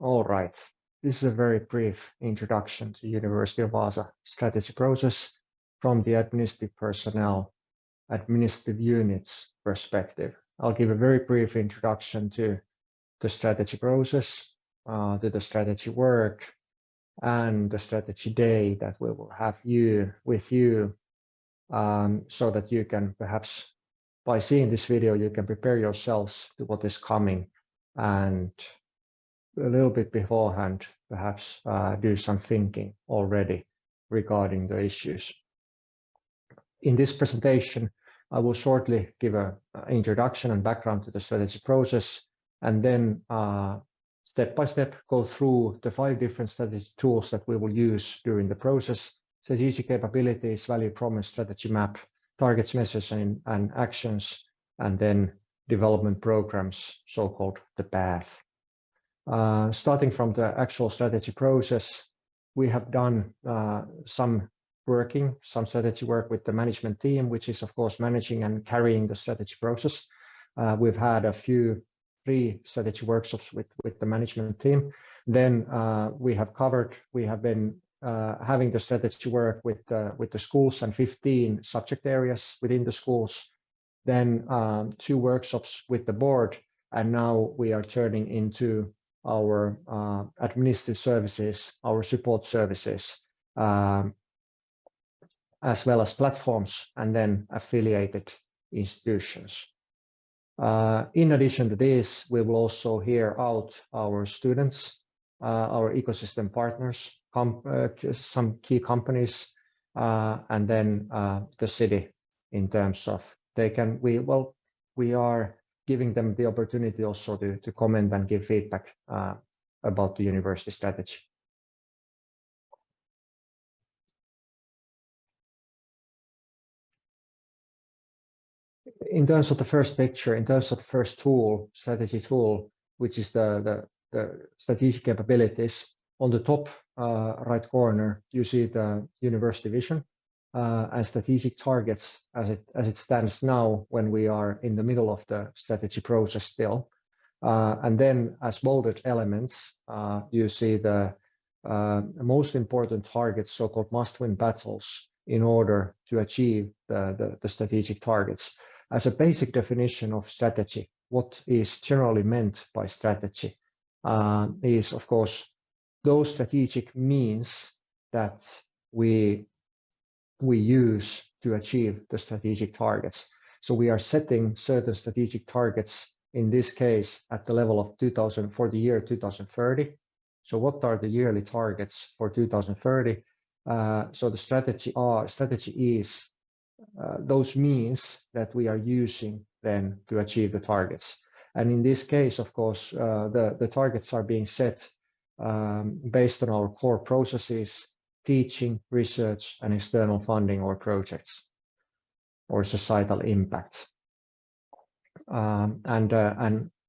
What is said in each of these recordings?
All right. This is a very brief introduction to University of Vaasa strategy process from the administrative personnel, administrative units perspective. I'll give a very brief introduction to the strategy process, to the strategy work, and the strategy day that we will have with you, so that you can perhaps, by seeing this video, you can prepare yourselves to what is coming, and a little bit beforehand, perhaps do some thinking already regarding the issues. In this presentation, I will shortly give an introduction and background to the strategy process, and then step by step go through the 5 different strategy tools that we will use during the process: strategic capabilities, value promise, strategy map, targets, measures, and actions, and then development programs, so-called the path. Starting from the actual strategy process, we have done some strategy work with the management team, which is of course managing and carrying the strategy process. We've had 3 strategy workshops with the management team. Then we have been having the strategy work with the schools and 15 subject areas within the schools. Then 2 workshops with the board, and now we are turning into our administrative services, our support services, as well as platforms, and then affiliated institutions. In addition to this, we will also hear out our students, our ecosystem partners, some key companies, and then the city, in terms of we are giving them the opportunity also to comment and give feedback about the university strategy. In terms of the first picture, in terms of the first strategy tool, which is the strategic capabilities, on the top right corner, you see the university vision and strategic targets as it stands now when we are in the middle of the strategy process still. And then as bolded elements, you see the most important targets, so-called must-win battles, in order to achieve the strategic targets. As a basic definition of strategy, what is generally meant by strategy is, of course, those strategic means that we use to achieve the strategic targets. So we are setting certain strategic targets, in this case, at the level of for the year 2030. So what are the yearly targets for 2030? So the strategy is those means that we are using then to achieve the targets. And in this case, of course, the targets are being set based on our core processes: teaching, research, and external funding or projects or societal impact. And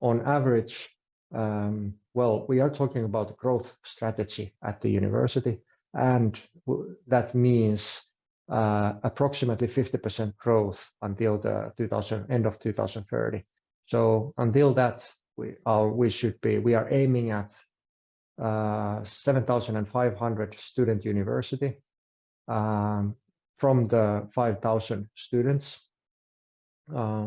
on average, we are talking about growth strategy at the university, and that means approximately 50% growth until the end of 2030. So until that, we are aiming at 7,500 student university from the 5,000 students.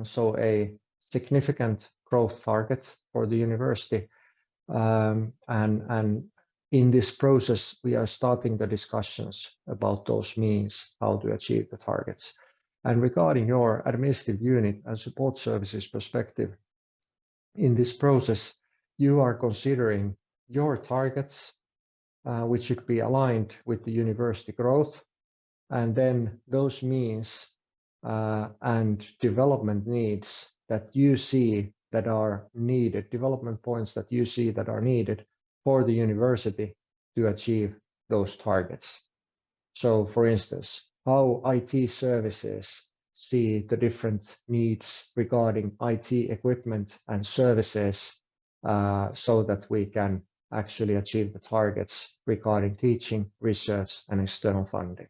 So a significant growth target for the university. And in this process, we are starting the discussions about those means, how to achieve the targets. And regarding your administrative unit and support services perspective, in this process, you are considering your targets, which should be aligned with the university growth, and then those means and development needs that you see that are needed, development points that you see that are needed for the university to achieve those targets. So, for instance, how IT services see the different needs regarding IT equipment and services, so that we can actually achieve the targets regarding teaching, research, and external funding.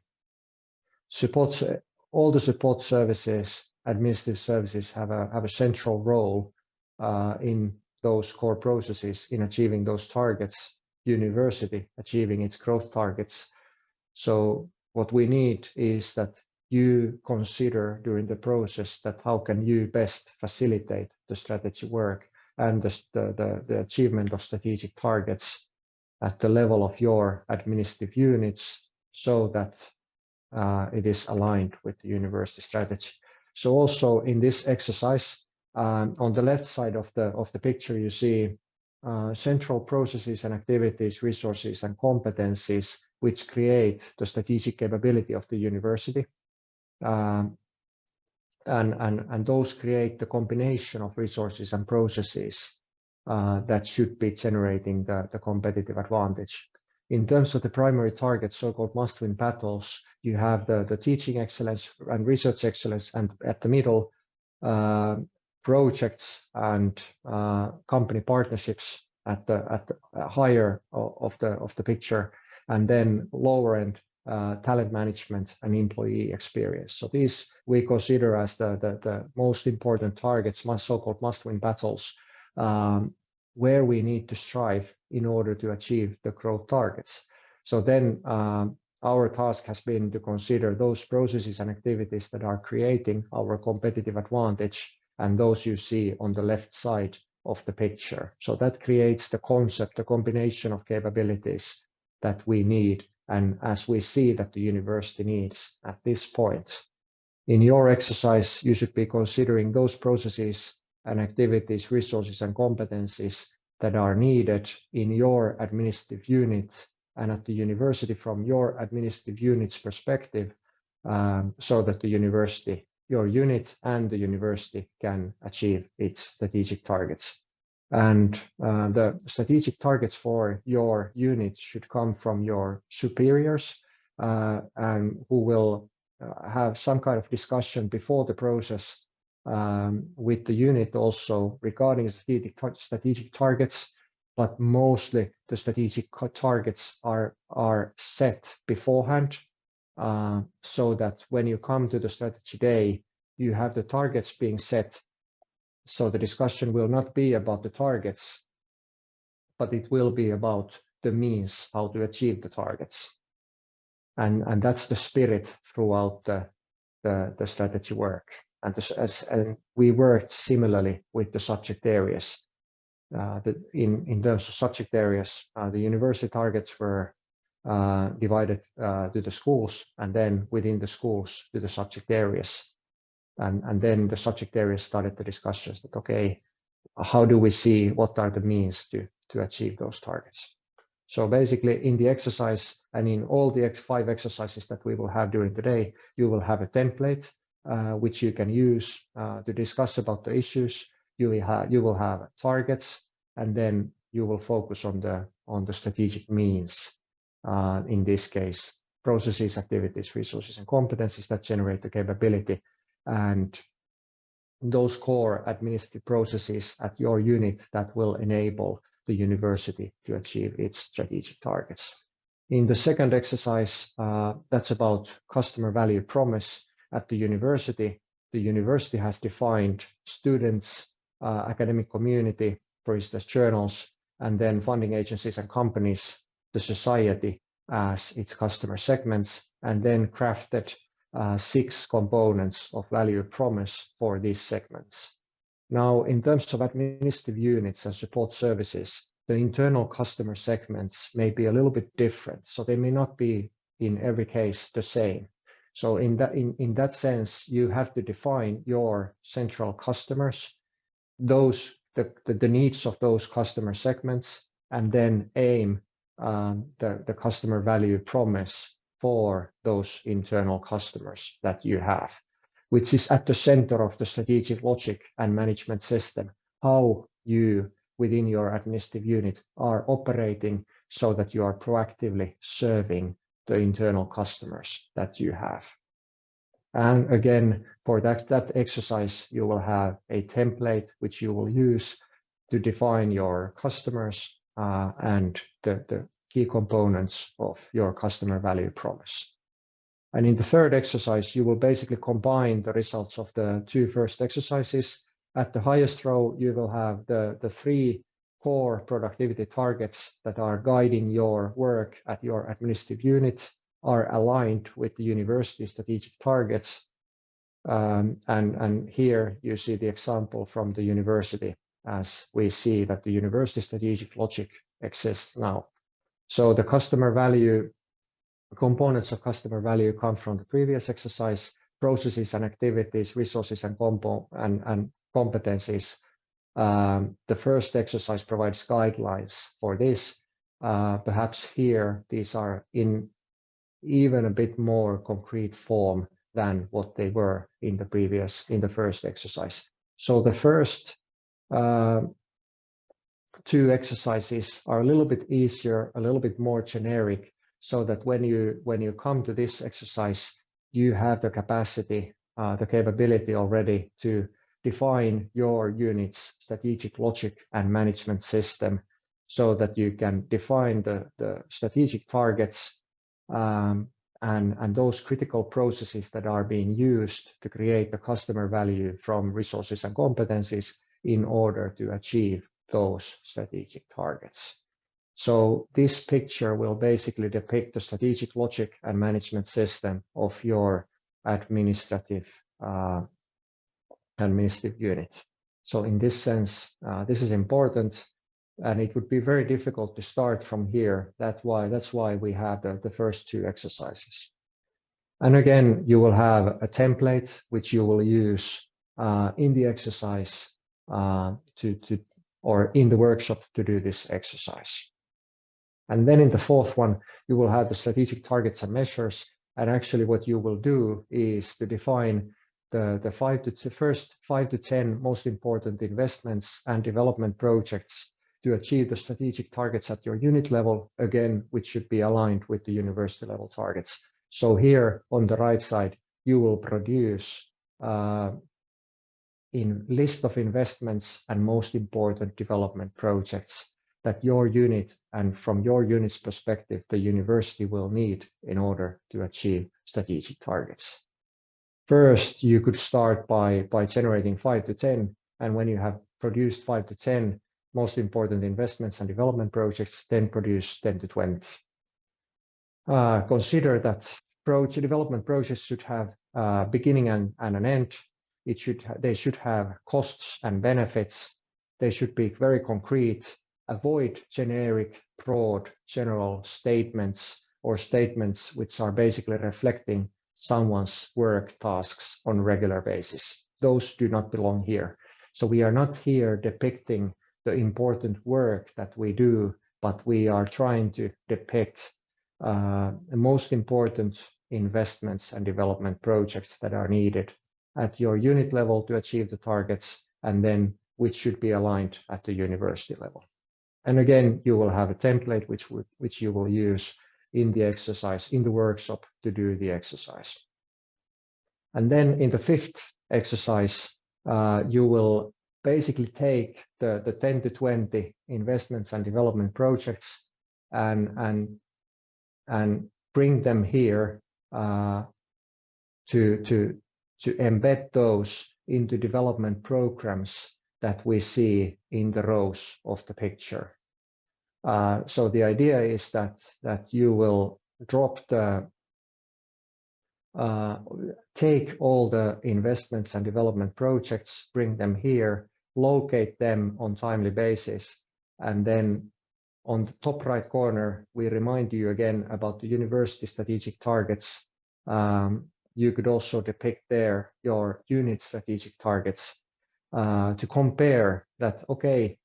All the support services, administrative services have a central role in those core processes in achieving those targets, university achieving its growth targets. So what we need is that you consider during the process that how can you best facilitate the strategy work and the achievement of strategic targets at the level of your administrative units so that it is aligned with the university strategy. So also in this exercise, on the left side of the picture, you see central processes and activities, resources and competencies which create the strategic capability of the university. And those create the combination of resources and processes that should be generating the competitive advantage. In terms of the primary targets, so-called must-win battles, you have the teaching excellence and research excellence, and at the middle, projects and company partnerships at the higher of the picture, and then lower end talent management and employee experience. So these we consider as the most important targets, so-called must-win battles, where we need to strive in order to achieve the growth targets. So then our task has been to consider those processes and activities that are creating our competitive advantage, and those you see on the left side of the picture. So that creates the concept, the combination of capabilities that we need, and as we see that the university needs at this point. In your exercise, you should be considering those processes and activities, resources and competencies that are needed in your administrative unit and at the university from your administrative unit's perspective, so that the university, your unit and the university can achieve its strategic targets. And the strategic targets for your unit should come from your superiors, and who will have some kind of discussion before the process with the unit also regarding strategic targets, but mostly the strategic targets are set beforehand, so that when you come to the strategy day, you have the targets being set. So the discussion will not be about the targets, but it will be about the means how to achieve the targets. And that's the spirit throughout the strategy work. And we worked similarly with the subject areas. In terms of subject areas, the university targets were divided to the schools, and then within the schools to the subject areas. And then the subject areas started the discussions that, okay, how do we see what are the means to achieve those targets? So basically in the exercise and in all the 5 exercises that we will have during the day, you will have a template which you can use to discuss about the issues. You will have targets, and then you will focus on the strategic means. In this case, processes, activities, resources, and competencies that generate the capability, and those core administrative processes at your unit that will enable the university to achieve its strategic targets. In the second exercise, that's about customer value promise at the university. The university has defined students, academic community, for instance, journals, and then funding agencies and companies, the society as its customer segments, and then crafted 6 components of value promise for these segments. Now, in terms of administrative units and support services, the internal customer segments may be a little bit different, so they may not be in every case the same. So in that sense, you have to define your central customers, the needs of those customer segments, and then aim the customer value promise for those internal customers that you have, which is at the center of the strategic logic and management system, how you within your administrative unit are operating so that you are proactively serving the internal customers that you have. And again, for that exercise, you will have a template which you will use to define your customers and the key components of your customer value promise. And in the third exercise, you will basically combine the results of the 2 first exercises At the highest row, you will have the 3 core productivity targets that are guiding your work at your administrative unit, are aligned with the university strategic targets. And here you see the example from the university, as we see that the university strategic logic exists now. So the customer value, components of customer value come from the previous exercise: processes and activities, resources and competencies. The first exercise provides guidelines for this. Perhaps here these are in even a bit more concrete form than what they were in the first exercise. So the first 2 exercises are a little bit easier, a little bit more generic, so that when you come to this exercise, you have the capacity, the capability already to define your unit's strategic logic and management system, so that you can define the strategic targets and those critical processes that are being used to create the customer value from resources and competencies in order to achieve those strategic targets. So this picture will basically depict the strategic logic and management system of your administrative unit. So in this sense, this is important, and it would be very difficult to start from here. That's why we have the first 2 exercises. And again, you will have a template which you will use in the exercise or in the workshop to do this exercise. And then in the 4th one, you will have the strategic targets and measures. And actually what you will do is to define the first 5 to 10 most important investments and development projects to achieve the strategic targets at your unit level, again, which should be aligned with the university level targets. So here on the right side, you will produce in list of investments and most important development projects that your unit, and from your unit's perspective, the university will need in order to achieve strategic targets. First, you could start by generating 5 to 10, and when you have produced 5 to 10 most important investments and development projects, then produce 10 to 20. Consider that development projects should have a beginning and an end. They should have costs and benefits. They should be very concrete. Avoid generic, broad, general statements or statements which are basically reflecting someone's work tasks on a regular basis. Those do not belong here. So we are not here depicting the important work that we do, but we are trying to depict the most important investments and development projects that are needed at your unit level to achieve the targets, and then which should be aligned at the university level. And again, you will have a template which you will use in the exercise, in the workshop, to do the exercise. And then in the 5th exercise, you will basically take the 10 to 20 investments and development projects and bring them here to embed those into development programs that we see in the rows of the picture. So the idea is that you will take all the investments and development projects, bring them here, locate them on timely basis, and then on the top right corner, we remind you again about the university strategic targets. You could also depict there your unit strategic targets to compare that, okay,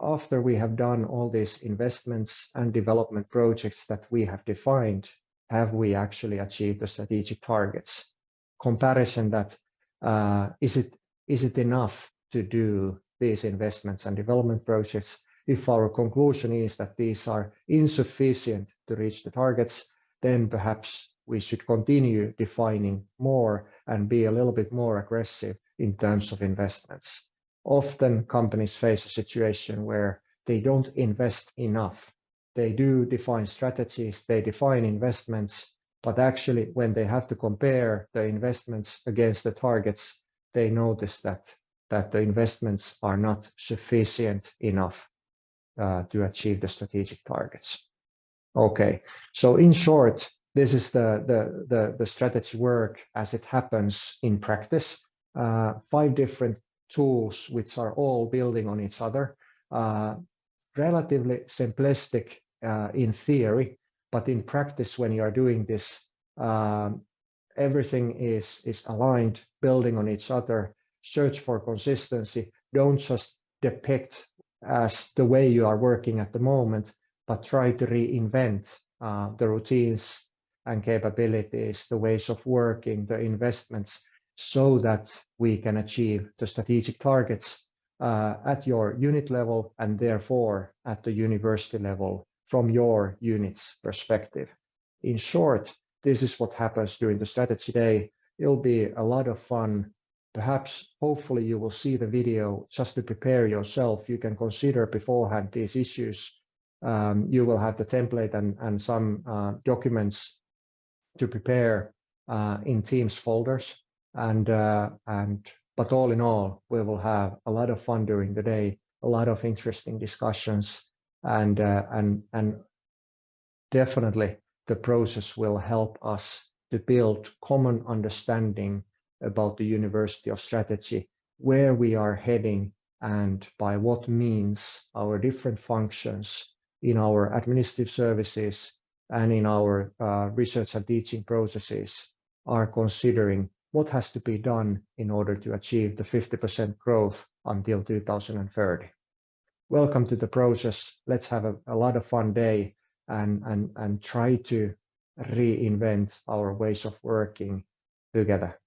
after we have done all these investments and development projects that we have defined, have we actually achieved the strategic targets? Comparison that, is it enough to do these investments and development projects? If our conclusion is that these are insufficient to reach the targets, then perhaps we should continue defining more and be a little bit more aggressive in terms of investments. Often companies face a situation where they don't invest enough. They do define strategies, they define investments, but actually when they have to compare the investments against the targets, they notice that that the investments are not sufficient enough to achieve the strategic targets. Okay, so in short, this is the strategy work as it happens in practice. 5 different tools which are all building on each other. Relatively simplistic in theory, but in practice, when you are doing this, everything is aligned, building on each other. Search for consistency. Don't just depict as the way you are working at the moment, but try to reinvent the routines and capabilities, the ways of working, the investments, so that we can achieve the strategic targets at your unit level and therefore at the university level from your unit's perspective. In short, this is what happens during the strategy day. It'll be a lot of fun. Perhaps, hopefully, you will see the video just to prepare yourself. You can consider beforehand these issues. You will have the template and some documents to prepare in Teams folders. But all in all, we will have a lot of fun during the day, a lot of interesting discussions, and definitely the process will help us to build common understanding about the University of Strategy, where we are heading, and by what means our different functions in our administrative services and in our research and teaching processes are considering what has to be done in order to achieve the 50% growth until 2030. Welcome to the process. Let's have a lot of fun day and try to reinvent our ways of working together.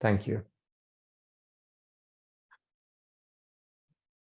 Thank you.